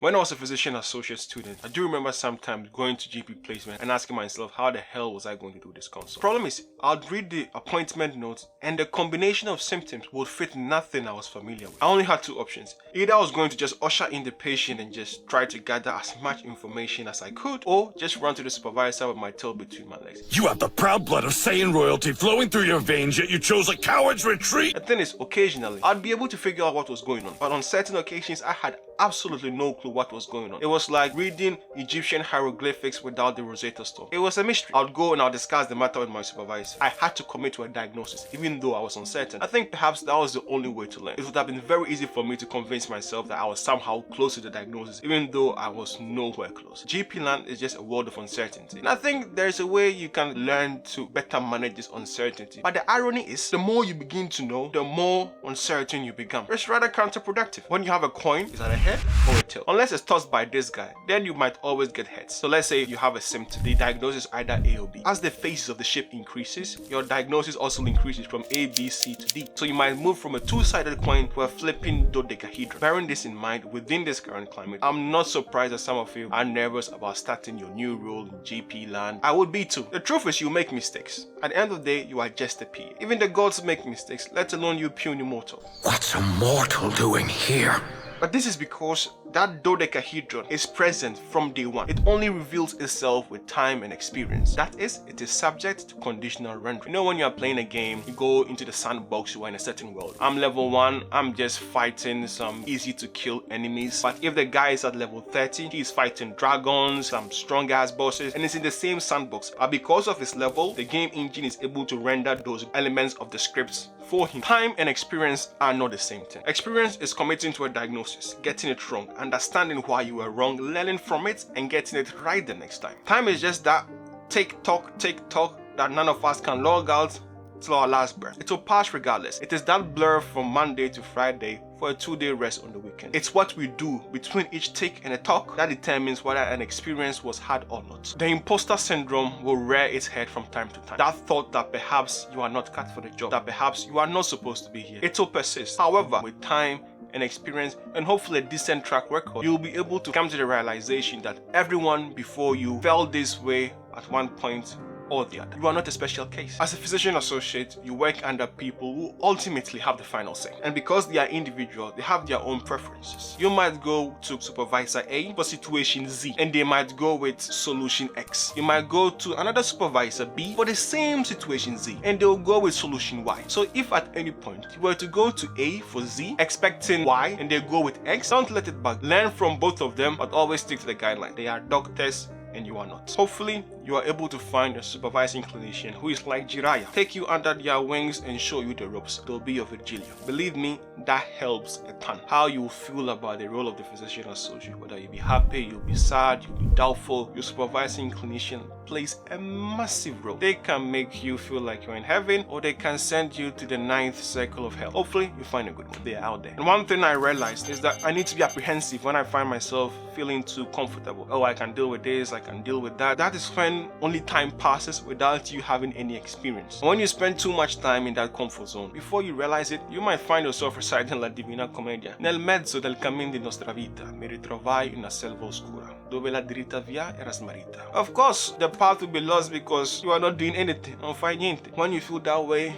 When I was a physician associate student, I do remember sometimes going to GP placement and asking myself, how the hell was I going to do this consult? Problem is, I'd read the appointment notes and the combination of symptoms would fit nothing I was familiar with. I only had two options. Either I was going to just usher in the patient and just try to gather as much information as I could, or just run to the supervisor with my tail between my legs. You have the proud blood of Saiyan royalty flowing through your veins, yet you chose a coward's retreat? The thing is, occasionally, I'd be able to figure out what was going on, but on certain occasions, I had absolutely no clue what was going on. It was like reading Egyptian hieroglyphics without the Rosetta Stone. It was a mystery. I'd go and I'll discuss the matter with my supervisor. I had to commit to a diagnosis, even though I was uncertain. I think perhaps that was the only way to learn. It would have been very easy for me to convince myself that I was somehow close to the diagnosis, even though I was nowhere close. GP land is just a world of uncertainty. And I think there's a way you can learn to better manage this uncertainty. But the irony is, the more you begin to know, the more uncertain you become. It's rather counterproductive. When you have a coin, is that a head or a tail? Unless it's tossed by this guy, then you might always get heads. So let's say you have a symptom, the diagnosis is either A or B. As the phases of the shape increases, your diagnosis also increases from A, B, C to D. So you might move from a two-sided coin to a flipping dodecahedron. Bearing this in mind, within this current climate, I'm not surprised that some of you are nervous about starting your new role in GP land. I would be too. The truth is, you make mistakes. At the end of the day, you are just a PA. Even the gods make mistakes, let alone you puny mortal. What's a mortal doing here? But this is because that dodecahedron is present from day one. It only reveals itself with time and experience. That is, it is subject to conditional rendering. You know, when you are playing a game, you go into the sandbox, you are in a certain world. I'm level 1, I'm just fighting some easy to kill enemies. But if the guy is at level 30, he is fighting dragons, some strong ass bosses, and it's in the same sandbox. But because of his level, the game engine is able to render those elements of the scripts for him. Time and experience are not the same thing. Experience is committing to a diagnosis, getting it wrong, understanding why you were wrong, learning from it, and getting it right the next time. Time is just that tick tock that none of us can log out till our last breath. It will pass regardless. It is that blur from Monday to Friday for a 2-day rest on the weekend. It's what we do between each tick and a talk that determines whether an experience was had or not. The imposter syndrome will rear its head from time to time. That thought that perhaps you are not cut for the job, that perhaps you are not supposed to be here, it will persist. However, with time and experience and hopefully a decent track record, you'll be able to come to the realization that everyone before you felt this way at one point or the other. You are not a special case. As a physician associate, you work under people who ultimately have the final say. And because they are individual, they have their own preferences. You might go to supervisor A for situation Z, and they might go with solution X. You might go to another supervisor B for the same situation Z, and they'll go with solution Y. So if at any point you were to go to A for Z, expecting Y, and they go with X, don't let it bug. Learn from both of them, but always stick to the guideline. They are doctors, and you are not. Hopefully, you are able to find a supervising clinician who is like Jiraiya, take you under their wings and show you the ropes. They'll be your Virgilio. Believe me, that helps a ton. How you feel about the role of the physician associate, whether you'll be happy, you'll be sad, you'll be doubtful, your supervising clinician plays a massive role. They can make you feel like you're in heaven, or they can send you to the 9th circle of hell. Hopefully, you find a good one. They are out there. And one thing I realized is that I need to be apprehensive when I find myself feeling too comfortable. Oh, I can deal with this, I can deal with that. That is when only time passes without you having any experience. And when you spend too much time in that comfort zone, before you realize it, you might find yourself reciting La Divina Commedia. Nel mezzo del cammin di nostra vita, mi ritrovai in una selva oscura, dove la dritta via era smarrita. Of course, the path will be lost because you are not doing anything, non fai niente. When you feel that way,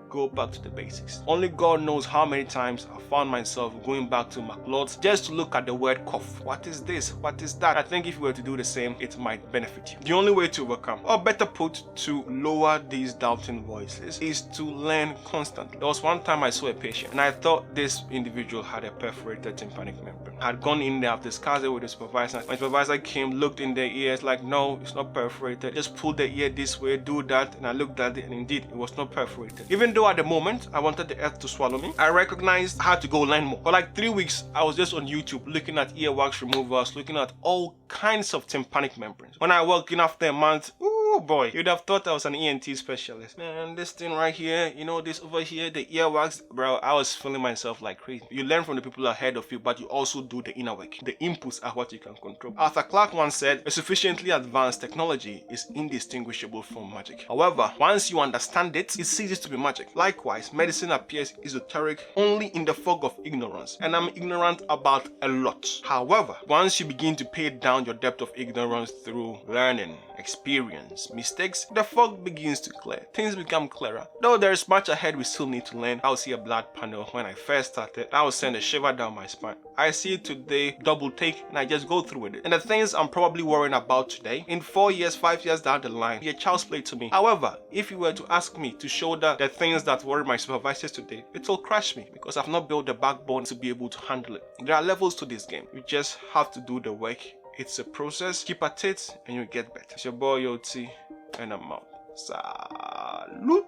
go back to the basics. Only God knows how many times I found myself going back to McLeod's just to look at the word cough. What is this? What is that? I think if you were to do the same, it might benefit you. The only way to overcome, or better put, to lower these doubting voices, is to learn constantly. There was one time I saw a patient and I thought this individual had a perforated tympanic membrane. I had gone in there, I've discussed it with the supervisor. My supervisor came, looked in their ears like, no, it's not perforated. Just pull the ear this way, do that. And I looked at it and indeed, it was not perforated. Even though at the moment I wanted the earth to swallow me, I recognized I had to go learn more. For like 3 weeks, I was just on YouTube looking at earwax removers, looking at all kinds of tympanic membranes. When I walked in after a month, Oh boy, you'd have thought I was an ENT specialist. Man, this thing right here, you know, this over here, the earwax, bro, I was feeling myself like crazy. You learn from the people ahead of you, but you also do the inner work. The inputs are what you can control. Arthur Clarke once said, a sufficiently advanced technology is indistinguishable from magic. However, once you understand it, it ceases to be magic. Likewise, medicine appears esoteric only in the fog of ignorance, and I'm ignorant about a lot. However, once you begin to pay down your depth of ignorance through learning, experience, mistakes, the fog begins to clear. Things become clearer. Though there is much ahead we still need to learn. I would see a blood panel when I first started. I would send a shiver down my spine. I see it today, double take, and I just go through with it. And the things I'm probably worrying about today, in 4 years, 5 years down the line, be a child's play to me. However, if you were to ask me to shoulder the things that worry my supervisors today, it will crush me because I've not built the backbone to be able to handle it. There are levels to this game. You just have to do the work. It's a process. Keep at it and you get better. It's your boy Yoti and I'm out. Salute.